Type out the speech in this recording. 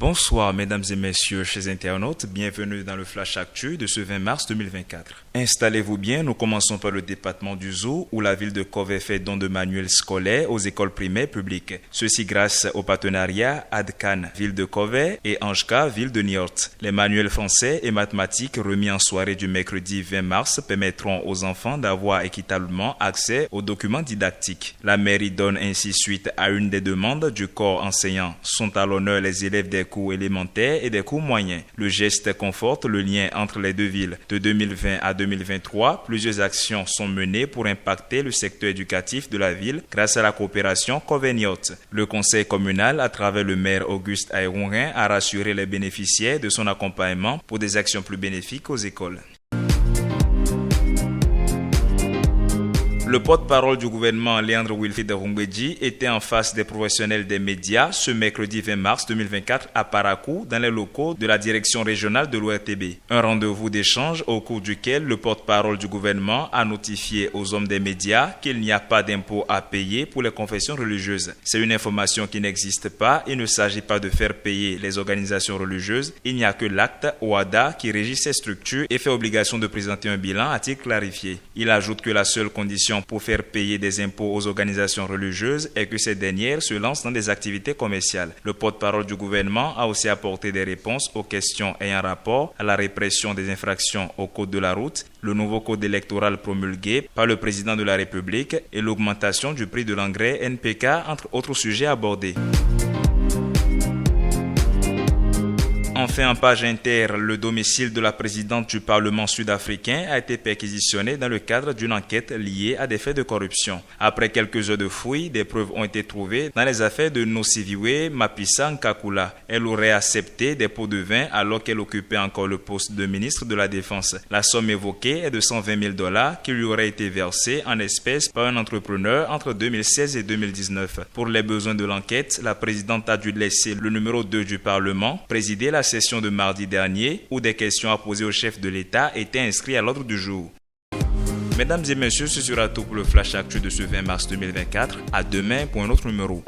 Bonsoir mesdames et messieurs chers internautes, bienvenue dans le Flash Actu de ce 20 mars 2024. Installez-vous bien, nous commençons par le département du Zou où la ville de Covey fait don de manuels scolaires aux écoles primaires publiques. Ceci grâce au partenariat ADCAN, ville de Covey et Anjka, ville de Niort. Les manuels français et mathématiques remis en soirée du mercredi 20 mars permettront aux enfants d'avoir équitablement accès aux documents didactiques. La mairie donne ainsi suite à une des demandes du corps enseignant. Sont à l'honneur les élèves des cours élémentaires et des cours moyens. Le geste conforte le lien entre les deux villes. De 2020 à 2023, plusieurs actions sont menées pour impacter le secteur éducatif de la ville grâce à la coopération Covey-Niort. Le conseil communal, à travers le maire Auguste Ayrourin, a rassuré les bénéficiaires de son accompagnement pour des actions plus bénéfiques aux écoles. Le porte-parole du gouvernement, Léandre Wilfried Rungweji, était en face des professionnels des médias ce mercredi 20 mars 2024 à Parakou, dans les locaux de la direction régionale de l'ORTB. Un rendez-vous d'échange au cours duquel le porte-parole du gouvernement a notifié aux hommes des médias qu'il n'y a pas d'impôt à payer pour les confessions religieuses. C'est une information qui n'existe pas. Il ne s'agit pas de faire payer les organisations religieuses. Il n'y a que l'acte OADA qui régit ces structures et fait obligation de présenter un bilan, a-t-il clarifié. Il ajoute que la seule condition pour faire payer des impôts aux organisations religieuses est que ces dernières se lancent dans des activités commerciales. Le porte-parole du gouvernement a aussi apporté des réponses aux questions ayant rapport à la répression des infractions au code de la route, le nouveau code électoral promulgué par le président de la République et l'augmentation du prix de l'engrais NPK, entre autres sujets abordés. Enfin, en page inter, le domicile de la présidente du Parlement sud-africain a été perquisitionné dans le cadre d'une enquête liée à des faits de corruption. Après quelques heures de fouilles, des preuves ont été trouvées dans les affaires de Nosiviwe Mapisa Nkakula. Elle aurait accepté des pots de vin alors qu'elle occupait encore le poste de ministre de la Défense. La somme évoquée est de $120 000 qui lui aurait été versée en espèces par un entrepreneur entre 2016 et 2019. Pour les besoins de l'enquête, la présidente a dû laisser le numéro 2 du Parlement présider la session de mardi dernier où des questions à poser au chef de l'État étaient inscrites à l'ordre du jour. Mesdames et messieurs, ce sera tout pour le Flash Actu de ce 20 mars 2024. À demain pour un autre numéro.